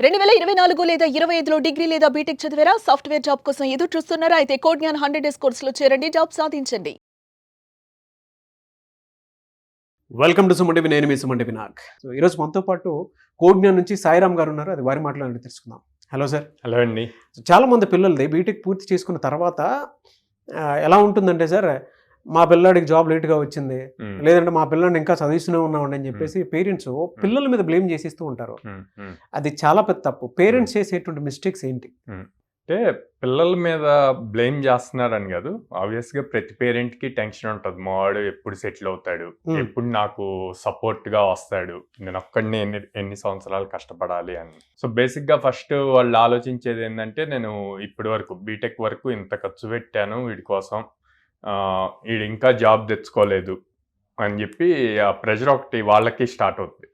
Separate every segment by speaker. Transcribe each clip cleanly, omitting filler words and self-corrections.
Speaker 1: 2024 లేదా 25లో డిగ్రీ లేదా బీటెక్ చదివారా? సాఫ్ట్‌వేర్ జాబ్ కోసం ఎదురు చూస్తున్నారా? అయితే కోడ్ జ్ఞాన్ 100 డేస్ కోర్సులో చేరండి. జాబ్ సాధించండి.
Speaker 2: Welcome to Suman TV. నేను మీ సుమన్ టీవీ నాగ్. సో ఈరోజు మనతో పాటు కోడ్ జ్ఞాన్ నుంచి సాయిరామ్ గారు ఉన్నారు. అది వారి మాటలను తెలుసుకుందాం. Hello sir.
Speaker 3: హలో అండి.
Speaker 2: చాలా మంది పిల్లలది బీటెక్ పూర్తి చేసుకున్న తర్వాత ఎలా ఉంటుందంటే సార్, మా పిల్లాడికి జాబ్ లేట్గా వచ్చింది, లేదంటే మా పిల్లాడిని ఇంకా చదివిస్తూనే ఉన్నామండి అని చెప్పేసి పేరెంట్స్ పిల్లల మీద బ్లేమ్ చేసిస్తూ ఉంటారు. అది చాలా పెద్ద తప్పు. పేరెంట్స్ చేసేటువంటి మిస్టేక్స్ ఏంటి?
Speaker 3: అంటే పిల్లల మీద బ్లేమ్ చేస్తున్నారని కాదు, ఆబ్వియస్గా ప్రతి పేరెంట్కి టెన్షన్ ఉంటుంది. మా వాడు ఎప్పుడు సెటిల్ అవుతాడు, ఎప్పుడు నాకు సపోర్ట్గా వస్తాడు, నేను ఒక్కడిని ఎన్ని సంవత్సరాలు కష్టపడాలి అని. సో బేసిక్గా ఫస్ట్ వాళ్ళు ఆలోచించేది ఏంటంటే, నేను ఇప్పటి వరకు బీటెక్ వరకు ఇంత ఖర్చు పెట్టాను వీడి కోసం, వీడు ఇంకా జాబ్ తెచ్చుకోలేదు అని చెప్పి ఆ ప్రెషర్ ఒకటి వాళ్ళకి స్టార్ట్ అవుతుంది.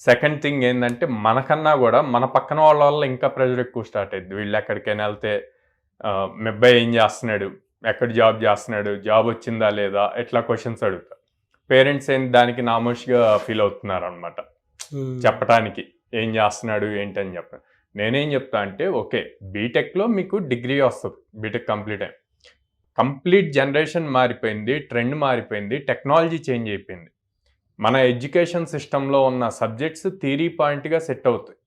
Speaker 3: సెకండ్ థింగ్ ఏంటంటే, మనకన్నా కూడా మన పక్కన వాళ్ళ వల్ల ఇంకా ప్రెషర్ ఎక్కువ స్టార్ట్ అయింది. వీళ్ళు ఎక్కడికైనా వెళ్తే మీ అబ్బాయి ఏం చేస్తున్నాడు, ఎక్కడ జాబ్ చేస్తున్నాడు, జాబ్ వచ్చిందా లేదా, ఎట్లా క్వశ్చన్స్ అడుగుతారు. పేరెంట్స్ ఏం దానికి నామోషిగా ఫీల్ అవుతున్నారు అనమాట, చెప్పడానికి ఏం చేస్తున్నాడు ఏంటి అని చెప్పాను. నేనేం చెప్తా అంటే, ఓకే బీటెక్లో మీకు డిగ్రీ వస్తుంది, బీటెక్ కంప్లీట్ జనరేషన్ మారిపోయింది, ట్రెండ్ మారిపోయింది, టెక్నాలజీ చేంజ్ అయిపోయింది. మన ఎడ్యుకేషన్ సిస్టంలో ఉన్న సబ్జెక్ట్స్ థియరీ పాయింట్గా సెట్ అవుతాయి.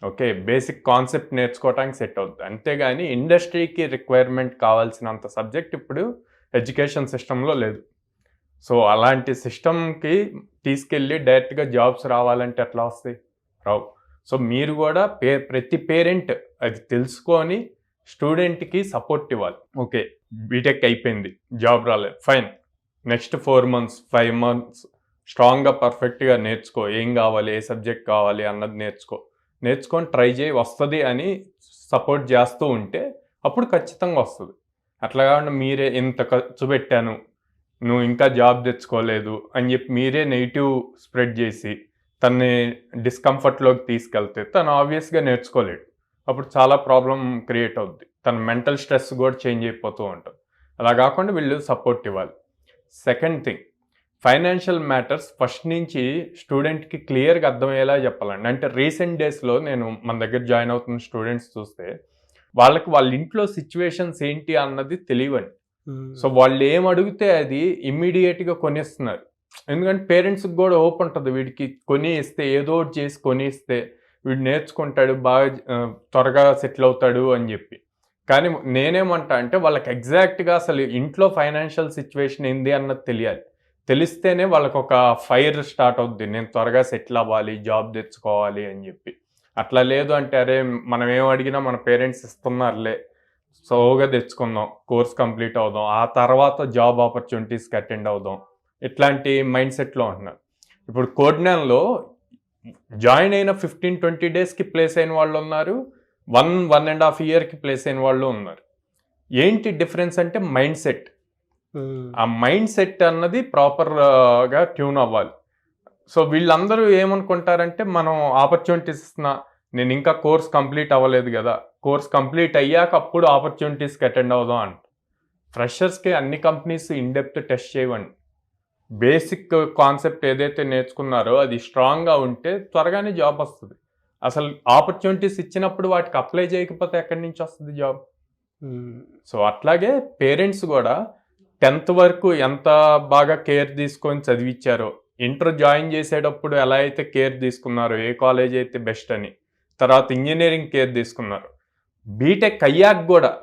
Speaker 3: ఓకే, బేసిక్ కాన్సెప్ట్ నేర్చుకోవడానికి సెట్ అవుతుంది. అంతేగాని ఇండస్ట్రీకి రిక్వైర్మెంట్ కావాల్సినంత సబ్జెక్ట్ ఇప్పుడు ఎడ్యుకేషన్ సిస్టంలో లేదు. సో అలాంటి సిస్టమ్కి తీసుకెళ్ళి డైరెక్ట్గా జాబ్స్ రావాలంటే ఎట్లా వస్తాయి? రావు. సో మీరు కూడా ప్రతి పేరెంట్ అది తెలుసుకొని స్టూడెంట్కి సపోర్ట్ ఇవ్వాలి. ఓకే బీటెక్ అయిపోయింది, జాబ్ రాలేదు, ఫైన్, నెక్స్ట్ 4 months 5 months స్ట్రాంగ్గా పర్ఫెక్ట్గా నేర్చుకో, ఏం కావాలి, ఏ సబ్జెక్ట్ కావాలి అన్నది నేర్చుకొని ట్రై చేయి, వస్తుంది అని సపోర్ట్ చేస్తూ ఉంటే అప్పుడు ఖచ్చితంగా వస్తుంది. అట్లా కాకుండా మీరే ఇంత ఖర్చు పెట్టాను, నువ్వు ఇంకా జాబ్ తెచ్చుకోలేదు అని చెప్పి మీరే నెగిటివ్ స్ప్రెడ్ చేసి తనని డిస్కంఫర్ట్లోకి తీసుకెళ్తే తను ఆబ్వియస్గా నేర్చుకోలేడు. అప్పుడు చాలా ప్రాబ్లం క్రియేట్ అవుద్ది. తన మెంటల్ స్ట్రెస్ కూడా చేంజ్ అయిపోతూ ఉంటుంది. అలా కాకుండా వీళ్ళు సపోర్ట్ ఇవ్వాలి. Second thing, financial matters first నుంచి స్టూడెంట్కి క్లియర్గా అర్థమయ్యేలా చెప్పాలండి. అంటే రీసెంట్ డేస్లో నేను మన దగ్గర జాయిన్ అవుతున్న స్టూడెంట్స్ చూస్తే వాళ్ళ ఇంట్లో సిచ్యువేషన్స్ ఏంటి అన్నది తెలియవండి. సో వాళ్ళు ఏం అడిగితే అది ఇమ్మీడియట్గా కొనిస్తున్నారు. ఎందుకంటే పేరెంట్స్కి కూడా హోప్ ఉంటుంది, వీడికి కొని ఇస్తే ఏదో ఒకటి చేసి కొని ఇస్తే వీడు నేర్చుకుంటాడు, బాగా త్వరగా సెటిల్ అవుతాడు అని చెప్పి. కానీ నేనేమంటా అంటే, వాళ్ళకి ఎగ్జాక్ట్గా అసలు ఇంట్లో ఫైనాన్షియల్ సిచ్యువేషన్ ఏంది అన్నది తెలియాలి. తెలిస్తేనే వాళ్ళకు ఒక ఫైర్ స్టార్ట్ అవుద్ది, నేను త్వరగా సెటిల్ అవ్వాలి, జాబ్ తెచ్చుకోవాలి అని చెప్పి. అట్లా లేదు అంటే, అరే మనం ఏం అడిగినా మన పేరెంట్స్ ఇస్తున్నారులే, సోగా తెచ్చుకుందాం, కోర్స్ కంప్లీట్ అవుదాం, ఆ తర్వాత జాబ్ ఆపర్చునిటీస్కి అటెండ్ అవుదాం, ఇట్లాంటి మైండ్ సెట్లో ఉంటున్నారు. ఇప్పుడు కోడ్ జ్ఞాన్లో జాయిన్ అయిన 15-20 డేస్కి ప్లేస్ అయిన వాళ్ళు ఉన్నారు, 1.5 yearకి ప్లేస్ అయిన వాళ్ళు ఉన్నారు. ఏంటి డిఫరెన్స్ అంటే మైండ్ సెట్. ఆ మైండ్ సెట్ అన్నది ప్రాపర్గా ట్యూన్ అవ్వాలి. సో వీళ్ళందరూ ఏమనుకుంటారంటే, మనం ఆపర్చునిటీస్ ఇస్తున్నా, నేను ఇంకా కోర్స్ కంప్లీట్ అవ్వలేదు కదా, కోర్స్ కంప్లీట్ అయ్యాక అప్పుడు ఆపర్చునిటీస్కి అటెండ్ అవుదాం అంట. ఫ్రెషర్స్కి అన్ని కంపెనీస్ ఇన్డెప్త్ టెస్ట్ చేయవండి. బేసిక్ కాన్సెప్ట్ ఏదైతే నేర్చుకున్నారో అది స్ట్రాంగ్గా ఉంటే త్వరగానే జాబ్ వస్తుంది. అసలు ఆపర్చునిటీస్ ఇచ్చినప్పుడు వాటికి అప్లై చేయకపోతే ఎక్కడి నుంచి వస్తుంది జాబ్? సో అట్లాగే పేరెంట్స్ కూడా 10th వరకు ఎంత బాగా కేర్ తీసుకొని చదివించారో, ఇంటర్ జాయిన్ చేసేటప్పుడు ఎలా అయితే కేర్ తీసుకున్నారో, ఏ కాలేజ్ అయితే బెస్ట్ అని, తర్వాత ఇంజనీరింగ్ కేర్ తీసుకున్నారు, బీటెక్ అయ్యాక కూడా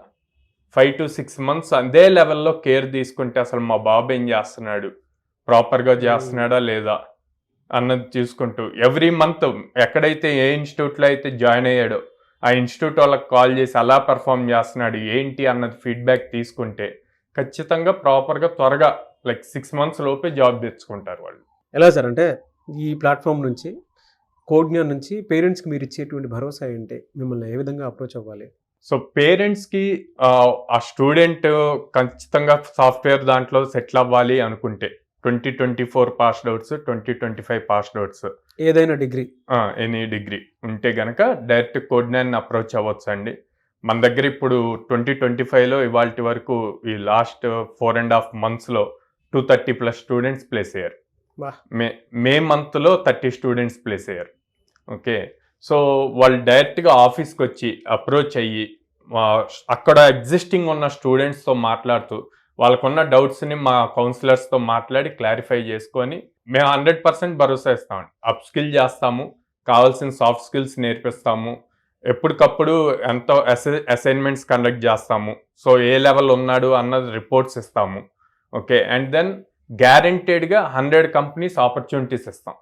Speaker 3: 5 to 6 months అదే లెవెల్లో కేర్ తీసుకుంటే అసలు మా బాబు ఏం చేస్తున్నాడు, ప్రాపర్గా చేస్తున్నాడా లేదా అన్నది చూసుకుంటూ ఎవ్రీ మంత్ ఎక్కడైతే ఏ ఇన్స్టిట్యూట్లో అయితే జాయిన్ అయ్యాడో ఆ ఇన్స్టిట్యూట్ వాళ్ళకి కాల్ చేసి అలా పర్ఫామ్ చేస్తున్నాడు ఏంటి అన్నది ఫీడ్బ్యాక్ తీసుకుంటే ఖచ్చితంగా ప్రాపర్గా త్వరగా 6 months లోపే జాబ్ తెచ్చుకుంటారు వాళ్ళు.
Speaker 2: ఎలా సార్ అంటే, ఈ ప్లాట్ఫామ్ నుంచి, కోడ్ జ్ఞాన్ నుంచి పేరెంట్స్కి మీరు ఇచ్చేటువంటి భరోసా ఏంటి? మిమ్మల్ని ఏ విధంగా అప్రోచ్ అవ్వాలి?
Speaker 3: సో పేరెంట్స్కి ఆ స్టూడెంట్ ఖచ్చితంగా సాఫ్ట్వేర్ దాంట్లో సెటిల్ అవ్వాలి అనుకుంటే 2024 పాస్డ్ అవుట్స్, 2025 పాస్డ్ అవుట్స్,
Speaker 2: ఏదైనా డిగ్రీ,
Speaker 3: ఎనీ డిగ్రీ ఉంటే కనుక డైరెక్ట్ కోడ్ జ్ఞాన్ అప్రోచ్ అవ్వచ్చు అండి. మన దగ్గర ఇప్పుడు 2025లో ఇవాళ వరకు ఈ లాస్ట్ 4.5 monthsలో 230+ స్టూడెంట్స్ ప్లేస్ అయ్యారు. మే మంత్లో 30 స్టూడెంట్స్ ప్లేస్ అయ్యారు. ఓకే, సో వాళ్ళు డైరెక్ట్గా ఆఫీస్కి వచ్చి అప్రోచ్ అయ్యి అక్కడ ఎగ్జిస్టింగ్ ఉన్న స్టూడెంట్స్తో మాట్లాడుతూ వాళ్ళకున్న డౌట్స్ని మా కౌన్సిలర్స్తో మాట్లాడి క్లారిఫై చేసుకొని మేము 100% భరోసా ఇస్తామండి. అప్ స్కిల్ చేస్తాము, కావాల్సిన సాఫ్ట్ స్కిల్స్ నేర్పిస్తాము, ఎప్పటికప్పుడు ఎంతో అసైన్మెంట్స్ కండక్ట్ చేస్తాము, సో ఏ లెవెల్ ఉన్నాడు అన్నది రిపోర్ట్స్ ఇస్తాము. ఓకే, అండ్ దెన్ గ్యారెంటెడ్గా 100 కంపెనీస్ ఆపర్చునిటీస్ ఇస్తాం.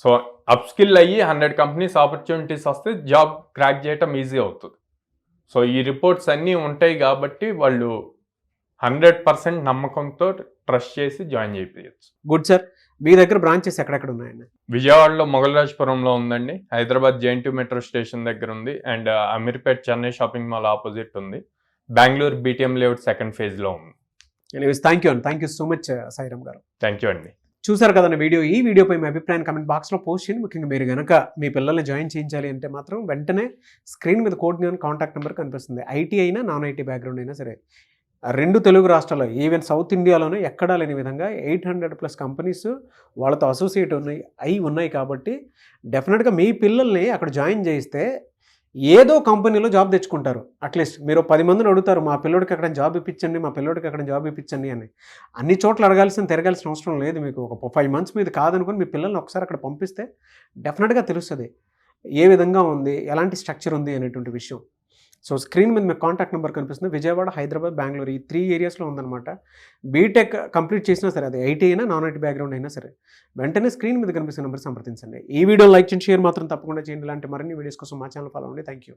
Speaker 3: సో అప్ స్కిల్ అయ్యి 100 కంపెనీస్ ఆపర్చునిటీస్ వస్తే జాబ్ క్రాక్ చేయటం ఈజీ అవుతుంది. సో ఈ రిపోర్ట్స్ అన్నీ ఉంటాయి కాబట్టి వాళ్ళు 100% నమ్మకంతో ట్రస్ట్ చేసి జాయిన్ చేయవచ్చు.
Speaker 2: Good sir. మీ దగ్గర బ్రాంచెస్ ఎక్కడెక్కడ ఉన్నాయండి?
Speaker 3: విజయవాడలో మొగల్రాజ్పురంలో ఉందండి, హైదరాబాద్ జేఎన్టీ మెట్రో స్టేషన్ దగ్గర ఉంది, and Ameerpet Chennai shopping mall opposite ఉంది, బెంగళూరు బీటీఎం లేఅవుట్ సెకండ్ ఫేజ్లో ఉంది.
Speaker 2: Anyways thank you so much Sairam garu.
Speaker 3: Thank you అండి.
Speaker 2: చూసారు కదండి వీడియో. ఈ వీడియోపై మీ అభిప్రాయాన్ని కమెంట్ బాక్స్లో పోస్ట్ చేయండి. ముఖ్యంగా మీరు కనుక మీ పిల్లల్ని జాయిన్ చేయించాలి అంటే మాత్రం వెంటనే స్క్రీన్ మీద కోడ్ జ్ఞాన్ కాంటాక్ట్ నెంబర్ కనిపిస్తుంది. ఐటీ అయినా నాన్ ఐటీ బ్యాక్గ్రౌండ్ అయినా సరే, 2 తెలుగు రాష్ట్రాల్లో ఈవెన్ సౌత్ ఇండియాలోనే ఎక్కడా లేని విధంగా 800+ కంపెనీస్ వాళ్ళతో అసోసియేట్ ఉన్నాయి కాబట్టి డెఫినెట్గా మీ పిల్లల్ని అక్కడ జాయిన్ చేయిస్తే ఏదో కంపెనీలో జాబ్ తెచ్చుకుంటారు. అట్లీస్ట్ మీరు 10 మందిని అడుగుతారు, మా పిల్లోడికి అక్కడ జాబ్ ఇప్పించండి, మా పిల్లోడికి అక్కడ జాబ్ ఇప్పించండి అని. అన్ని చోట్ల తిరగాల్సిన అవసరం లేదు. మీకు ఒక 5 months మీద కాదనుకుని మీ పిల్లల్ని ఒకసారి అక్కడ పంపిస్తే డెఫినెట్గా తెలుస్తుంది ఏ విధంగా ఉంది, ఎలాంటి స్ట్రక్చర్ ఉంది అనేటువంటి విషయం. సో స్క్రీన్ మీద మీకు కాంటాక్ట్ నెంబర్ కనిపిస్తుంది. విజయవాడ, హైదరాబాద్, బెంగళూరు ఈ 3 ఏరియాస్లో ఉందన్నమాట. బీటెక్ కంప్లీట్ చేసినా సరే, అది ఐటీ అయినా నాన్ ఐటీ బ్యాక్గ్రౌండ్ అయినా సరే, వెంటనే స్క్రీన్ మీద కనిపిస్తున్న నెంబర్ సంప్రదించండి. ఈ వీడియో లైక్ చేయండి, షేర్ మాత్రం తప్పకుండా చేయండి. ఇలాంటి మరిన్ని వీడియోస్ కోసం మా ఛానల్ ఫాలో అవ్వండి. Thank you.